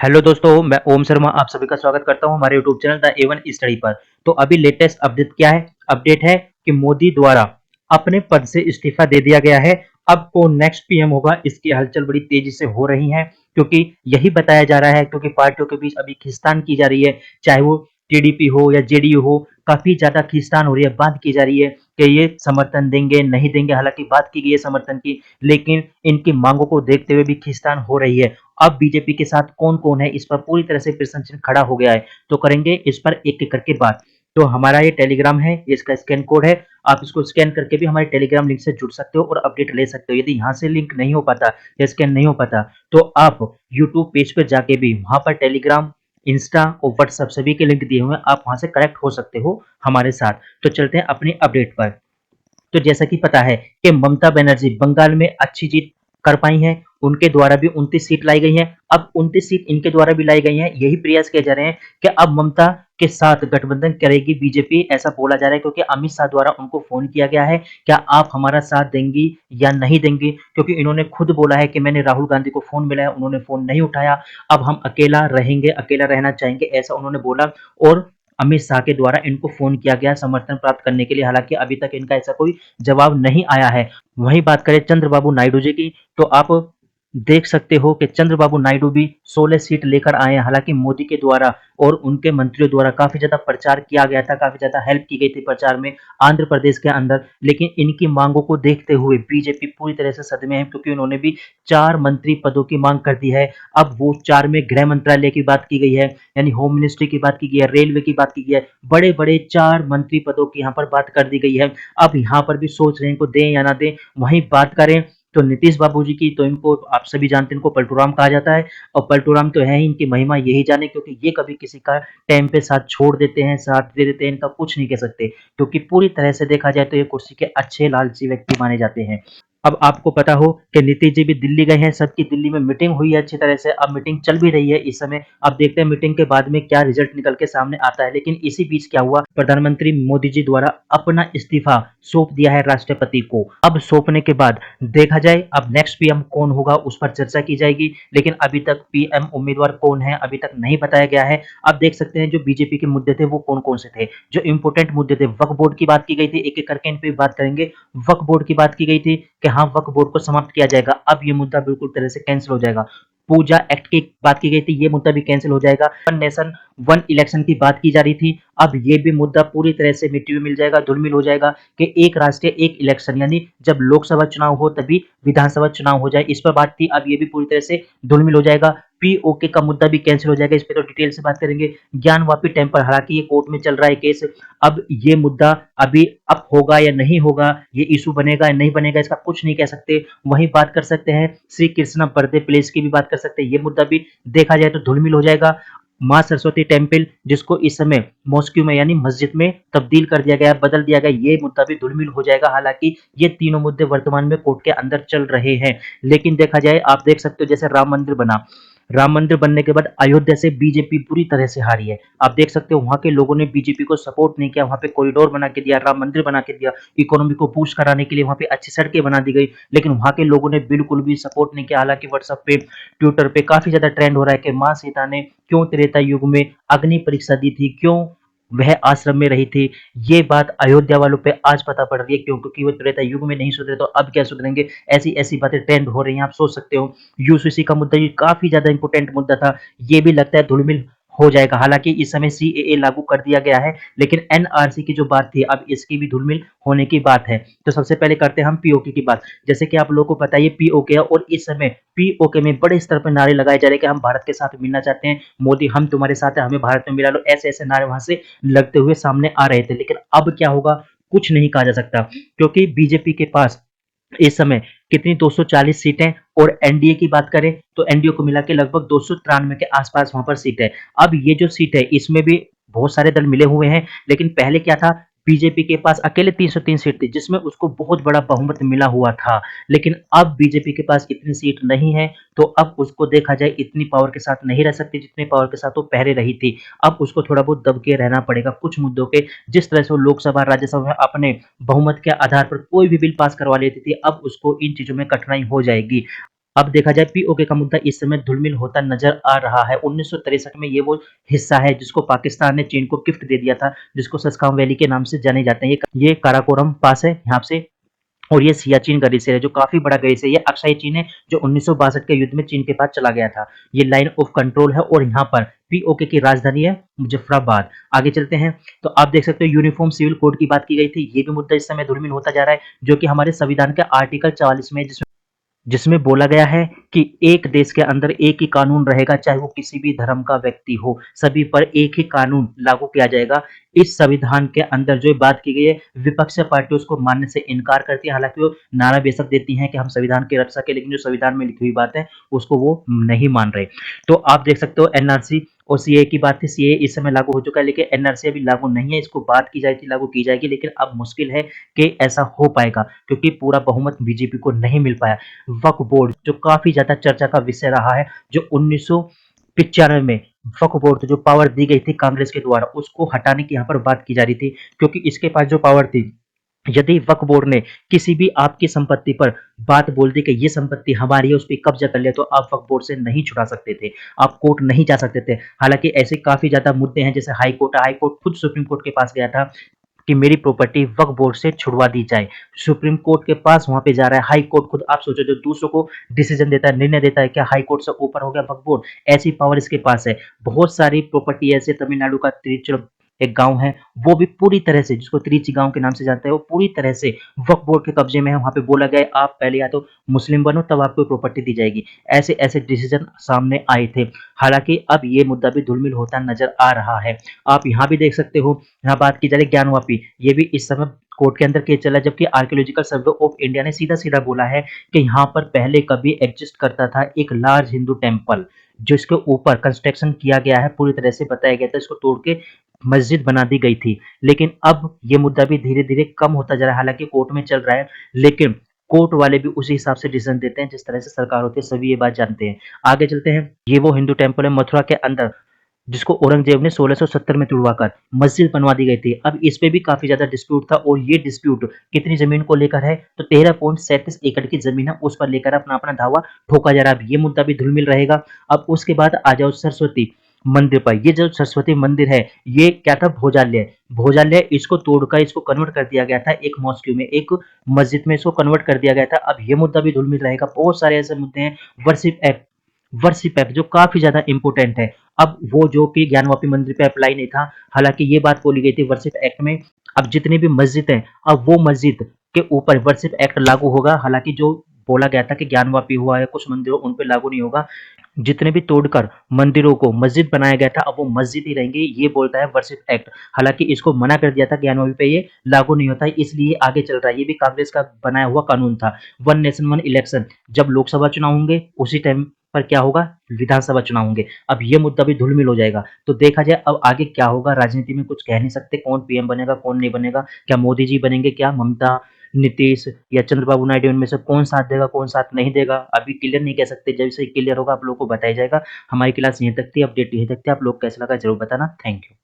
Hello दोस्तों, मैं ओम शर्मा आप सभी का स्वागत करता हूं हमारे YouTube channel the A1 study पर। तो अभी लेटेस्ट अपडेट क्या है? अपडेट है कि मोदी द्वारा अपने पद से इस्तीफा दे दिया गया है। अब कौन नेक्स्ट पीएम होगा, इसकी हलचल बड़ी तेजी से हो रही है, क्योंकि यही बताया जा रहा है, क्योंकि पार्टियों के बीच अभी खींचतान की जा रही है, चाहे वो टीडीपी हो या जेडीयू हो। काफी ज्यादा खींचतान हो रही है, बात की जा रही है कि ये समर्थन देंगे नहीं देंगे। हालांकि बात की गई है समर्थन की, लेकिन इनकी मांगों को देखते हुए भी खींचतान हो रही है। अब बीजेपी के साथ कौन-कौन है, इस पर पूरी तरह से प्रश्न चिन्ह खड़ा हो गया है। तो करेंगे इस पर एक-एक करके बात। तो हमारा ये टेलीग्राम है, ये इसका स्कैन कोड है। आप इसको स्कैन करके भी हमारे टेलीग्राम लिंक से जुड़ सकते हो और अपडेट ले सकते हो। यदि यहाँ से लिंक नहीं हो पाता या स्कैन नहीं हो पाता, तो आप यूट्यूब पेज पे जाके भी वहाँ पर टेलीग्राम, इंस्टा और व्हाट्सएप सभी के लिंक दिए हुए हैं, आप वहाँ से कनेक्ट हो सकते हो हमारे साथ। तो चलते हैं अपनी अपडेट पर। तो जैसा कि पता है कि ममता बनर्जी बंगाल में अच्छी जीत कर पाई हैं, उनके द्वारा भी 29 सीट लाई गई हैं। अब 29 सीट इनके द्वारा भी लाई गई हैं। यही प्रयास किए जा रहे हैं कि अब ममता के साथ गठबंधन करेगी बीजेपी, ऐसा बोला जा रहा है, क्योंकि अमित शाह द्वारा उनको फोन किया गया है, क्या आप हमारा साथ देंगी या नहीं देंगी? क्योंकि इन्होंने खुद बोला है कि मैंने राहुल गांधी को फोन मिलाया, उन्होंने फोन नहीं उठाया, अब हम अकेला रहेंगे, अकेला रहना चाहेंगे, ऐसा उन्होंने बोला। और अमित शाह के द्वारा इनको फोन किया गया समर्थन प्राप्त करने के लिए। हालांकि अभी तक इनका ऐसा कोई जवाब नहीं आया है। वहीं बात करें चंद्रबाबू नायडू जी की, तो आप देख सकते हो कि चंद्रबाबू नायडू भी 16 सीट लेकर आए हैं। हालांकि मोदी के द्वारा और उनके मंत्रियों द्वारा काफी ज्यादा प्रचार किया गया था, काफी ज्यादा हेल्प की गई थी प्रचार में आंध्र प्रदेश के अंदर, लेकिन इनकी मांगों को देखते हुए बीजेपी पूरी तरह से सदमे है, क्योंकि उन्होंने भी 4 मंत्री पदों की मांग कर दी है। अब वो 4 में गृह मंत्रालय की बात की गई है, यानी होम मिनिस्ट्री की बात की गई है, रेलवे की बात की गई है, बड़े बड़े 4 मंत्री पदों की यहाँ पर बात कर दी गई है। अब यहाँ पर भी सोच रहे हैं इनको दें या ना दें। वहीं बात करें तो नीतीश बाबू जी की, तो इनको आप सभी जानते हैं, इनको पलटूराम कहा जाता है। और पलटूराम तो है ही, इनकी महिमा यही जाने, क्योंकि ये कभी किसी का टाइम पे साथ छोड़ देते हैं, साथ दे देते हैं, इनका कुछ नहीं कह सकते, क्योंकि पूरी तरह से देखा जाए तो ये कुर्सी के अच्छे लालची व्यक्ति माने जाते हैं। अब आपको पता हो कि नीतीश जी भी दिल्ली गए हैं, सबकी दिल्ली में मीटिंग हुई है अच्छी तरह से, अब मीटिंग चल भी रही है इस समय। अब देखते हैं मीटिंग के बाद में क्या रिजल्ट निकल के सामने आता है। लेकिन इसी बीच क्या हुआ, प्रधानमंत्री मोदी जी द्वारा अपना इस्तीफा सौंप दिया है राष्ट्रपति को। अब सौंपने के बाद देखा जाए अब नेक्स्ट पीएम कौन होगा, उस पर चर्चा की जाएगी। लेकिन अभी तक पीएम उम्मीदवार कौन है अभी तक नहीं बताया गया है। अब देख सकते हैं जो बीजेपी के मुद्दे थे वो कौन कौन से थे। जो इंपोर्टेंट मुद्दे थे, वक्फ बोर्ड की बात की गई थी, एक एक करके इन पे बात करेंगे। वक्फ बोर्ड की बात की गई थी कि हाँ वक्फ बोर्ड को समाप्त किया जाएगा, अब ये मुद्दा बिल्कुल तरह से कैंसिल हो जाएगा। पूजा एक्ट की बात की गई थी, ये मुद्दा भी कैंसिल हो जाएगा। वन नेशन वन इलेक्शन की बात की जा रही थी, अब ये भी मुद्दा पूरी तरह से मिट्टी में मिल जाएगा, धुल मिल हो जाएगा कि एक राष्ट्र एक इलेक्शन, यानी जब लोकसभा चुनाव हो तभी विधानसभा चुनाव हो जाए, इस पर बात थी। अब ये भी पूरी तरह से धुल मिल हो जाएगा। पीओके का मुद्दा भी कैंसिल हो जाएगा, इस पर तो डिटेल से बात करेंगे। ज्ञानवापी टेम्पल, हालांकि ये कोर्ट में चल रहा है केस, अब ये मुद्दा अभी अब होगा या नहीं होगा, ये इशू बनेगा या नहीं बनेगा, इसका कुछ नहीं कह सकते। वहीं बात कर सकते हैं श्री कृष्णा बर्थडे प्लेस की भी बात कर सकते हैं, ये मुद्दा भी देखा जाए तो धुलमिल हो जाएगा। माँ सरस्वती टेम्पल, जिसको इस समय मॉस्क्यू में यानी मस्जिद में तब्दील कर दिया गया, बदल दिया गया, ये मुद्दा भी धुलमिल हो जाएगा। हालांकि ये तीनों मुद्दे वर्तमान में कोर्ट के अंदर चल रहे हैं। लेकिन देखा जाए, आप देख सकते हो जैसे राम मंदिर बना, राम मंदिर बनने के बाद अयोध्या से बीजेपी पूरी तरह से हारी है। आप देख सकते हो वहां के लोगों ने बीजेपी को सपोर्ट नहीं किया, वहां पे कॉरिडोर बना के दिया, राम मंदिर बना के दिया, इकोनॉमी को बूस्ट कराने के लिए वहां पे अच्छी सड़कें बना दी गई, लेकिन वहां के लोगों ने बिल्कुल भी सपोर्ट नहीं किया। हालांकि व्हाट्सएप पे, ट्विटर पे काफी ज्यादा ट्रेंड हो रहा है कि माँ सीता ने क्यों त्रेता युग में अग्नि परीक्षा दी थी, क्यों वह आश्रम में रही थी। ये बात अयोध्या वालों पे आज पता पड़ रही है, क्यों? क्योंकि वो त्रेता युग में नहीं सुधरे तो अब क्या सुधरेंगे, ऐसी ऐसी बातें ट्रेंड हो रही हैं, आप सोच सकते हो। यूसीसी का मुद्दा, ये काफी ज्यादा इंपोर्टेंट मुद्दा था, ये भी लगता है धुलमिल हो जाएगा। हालांकि इस समय सीएए लागू कर दिया गया है, लेकिन एनआरसी की जो बात थी, अब इसकी भी धुलमिल होने की बात है। तो सबसे पहले करते हैं हम पीओके की बात। जैसे कि आप लोगों को पता है ये पीओके है, और इस समय पीओके में बड़े स्तर पर नारे लगाए जा रहे हैं कि हम भारत के साथ मिलना चाहते हैं, मोदी हम तुम्हारे साथ हैं, हमें भारत में मिला लो, ऐसे ऐसे नारे वहां से लगते हुए सामने आ रहे थे। लेकिन अब क्या होगा कुछ नहीं कहा जा सकता, क्योंकि बीजेपी के पास इस समय कितनी 240 सीटें, और एनडीए की बात करें तो एनडीए को मिला के लगभग 293 के आसपास वहां पर सीट है। अब ये जो सीट है इसमें भी बहुत सारे दल मिले हुए हैं, लेकिन पहले क्या था, बीजेपी के पास अकेले 303 सीट थी, जिसमें उसको बहुत बड़ा बहुमत मिला हुआ था। लेकिन अब बीजेपी के पास इतनी सीट नहीं है, तो अब उसको देखा जाए इतनी पावर के साथ नहीं रह सकती जितनी पावर के साथ वो पहले रही थी। अब उसको थोड़ा बहुत दब के रहना पड़ेगा कुछ मुद्दों के। जिस तरह से वो लोकसभा राज्यसभा में अपने बहुमत के आधार पर कोई भी बिल पास करवा लेती थी, अब उसको इन चीजों में कठिनाई हो जाएगी। अब देखा जाए पीओके का मुद्दा इस समय धुलमिल होता नजर आ रहा है। 1963 में ये वो हिस्सा है जिसको पाकिस्तान ने चीन को गिफ्ट दे दिया था, जिसको सस्काम वैली के नाम से जाने जाते हैं। ये काराकोरम पास है यहाँ से, और ये सियाचिन ग्लेशियर है जो काफी बड़ा ग्लेशियर है। ये अक्साई चीन है जो 1962 के युद्ध में चीन के पास चला गया था। ये लाइन ऑफ कंट्रोल है और यहाँ पर पीओके की राजधानी है मुजफ्फराबाद। आगे चलते हैं तो आप देख सकते हो यूनिफॉर्म सिविल कोड की बात की गई थी। ये भी मुद्दा इस समय धुलमिल होता जा रहा है, जो कि हमारे संविधान के आर्टिकल 44 में, जिसमें बोला गया है कि एक देश के अंदर एक ही कानून रहेगा, चाहे वो किसी भी धर्म का व्यक्ति हो, सभी पर एक ही कानून लागू किया जाएगा। इस संविधान के अंदर जो बात की गई है, विपक्षी पार्टी उसको मानने से इनकार करती है। हालांकि वो नारा बेशक देती हैं कि हम संविधान की रक्षा के, लेकिन जो संविधान में लिखी हुई बात है उसको वो नहीं मान रहे। तो आप देख सकते हो एनआरसी और सीए की बात थी। सीए इस समय लागू हो चुका है, लेकिन एनआरसी अभी लागू नहीं है। इसको बात की जाएगी, लागू की जाएगी, लेकिन अब मुश्किल है कि ऐसा हो पाएगा, क्योंकि पूरा बहुमत बीजेपी को नहीं मिल पाया। वक्फ बोर्ड जो काफी ज्यादा चर्चा का विषय रहा है, जो 1995 में वक्फ बोर्ड जो पावर दी गई थी कांग्रेस के द्वारा, उसको हटाने की यहाँ पर बात की जा रही थी, क्योंकि इसके पास जो पावर थी, यदि वक्फ बोर्ड ने किसी भी आपकी संपत्ति पर बात बोल दी कि ये संपत्ति हमारी है, उस पर कब्जा कर लिया, तो आप वक्फ बोर्ड से नहीं छुड़ा सकते थे, आप कोर्ट नहीं जा सकते थे। हालांकि ऐसे काफी ज्यादा मुद्दे हैं, जैसे हाई कोर्ट खुद सुप्रीम कोर्ट के पास गया था कि मेरी प्रॉपर्टी वक्फ बोर्ड से छुड़वा दी जाए। सुप्रीम कोर्ट के पास वहां पे जा रहा है, हाई कोर्ट खुद, आप सोचो, जो दूसरों को डिसीजन देता है, निर्णय देता है, क्या हाई कोर्ट से ऊपर हो गया वक्फ बोर्ड? ऐसी पावर इसके पास है। बहुत सारी प्रॉपर्टी ऐसे, तमिलनाडु का तिरुचि एक गांव है, वो भी पूरी तरह से, जिसको त्रिची गांव के नाम से जानते हैं, वो पूरी तरह से वक्फ बोर्ड के कब्जे में है। वहां पे बोला गया आप पहले या तो मुस्लिम बनो तब आपको प्रॉपर्टी दी जाएगी। ऐसे ऐसे डिसीजन सामने आए थे। हालांकि अब ये मुद्दा भी धुलमिल होता नजर आ रहा है। आप यहाँ भी देख सकते हो, यहाँ बात की जा रही ज्ञानवापी, ये भी इस समय कोर्ट के अंदर केस चला है, जबकि आर्कियोलॉजिकल सर्वे ऑफ इंडिया ने सीधा सीधा बोला है कि यहाँ पर पहले कभी एग्जिस्ट करता था एक लार्ज हिंदू टेम्पल, जिसके ऊपर कंस्ट्रक्शन किया गया है, पूरी तरह से बताया गया था, इसको तोड़ के मस्जिद बना दी गई थी। लेकिन अब ये मुद्दा भी धीरे धीरे कम होता जा रहा है, हालांकि कोर्ट में चल रहा है, लेकिन कोर्ट वाले भी उसी हिसाब से डिसीजन देते हैं जिस तरह से सरकार होती है, सभी ये बात जानते हैं। आगे चलते हैं, ये वो हिंदू टेम्पल है मथुरा के अंदर, जिसको औरंगजेब ने 1670 में तुड़वाकर मस्जिद बनवा दी गई थी। अब इस पे भी काफी ज्यादा डिस्प्यूट था, और ये डिस्प्यूट कितनी जमीन को लेकर है, तो 13.37 एकड़ की जमीन है, उस पर लेकर अपना अपना दावा ठोका जा रहा है। अब ये मुद्दा भी धुलमिल रहेगा। अब उसके बाद आ जाओ सरस्वती मंदिर पर। ये जो सरस्वती मंदिर है, ये क्या था, भोजालय। भोजालय इसको तोड़कर इसको कन्वर्ट कर दिया गया था एक मॉस्क्यू में, एक मस्जिद में इसको कन्वर्ट कर दिया गया था। अब ये मुद्दा भी धुलमिल रहेगा। बहुत सारे ऐसे मुद्दे हैं। वर्शिप एक्ट, वर्शिप एक्ट जो काफी ज्यादा इंपॉर्टेंट है, अब वो जो कि ज्ञानवापी मंदिर पे अप्लाई नहीं था। हालांकि ये बात बोली गई थी वर्शिप एक्ट में, अब जितनी भी मस्जिद है, अब वो मस्जिद के ऊपर वर्शिप एक्ट लागू होगा। हालांकि जो बोला गया था कि ज्ञानवापी हुआ है कुछ मंदिरों, उन पे लागू नहीं होगा। जितने भी तोड़कर मंदिरों को मस्जिद बनाया गया था, अब वो मस्जिद ही रहेंगे, ये बोलता है वर्शिप एक्ट। हालांकि इसको मना कर दिया था, ज्ञानवापी पे ये लागू नहीं होता है, इसलिए आगे चल रहा है। ये भी कांग्रेस का बनाया हुआ कानून था। वन नेशन वन इलेक्शन, जब लोकसभा चुनाव होंगे उसी टाइम पर क्या होगा, विधानसभा चुनाव होंगे। अब ये मुद्दा भी धुलमिल हो जाएगा। तो देखा जाए अब आगे क्या होगा, राजनीति में कुछ कह नहीं सकते, कौन पीएम बनेगा कौन नहीं बनेगा, क्या मोदी जी बनेंगे, क्या ममता, नीतीश या चंद्रबाबू नायडू, इनमें से कौन साथ देगा कौन साथ नहीं देगा, अभी क्लियर नहीं कह सकते। जब से क्लियर होगा आप लोगों को बताया जाएगा। हमारी क्लास यहीं तक थी, अपडेट यहीं तक थी। आप लोग कैसा लगा जरूर बताना। Thank you.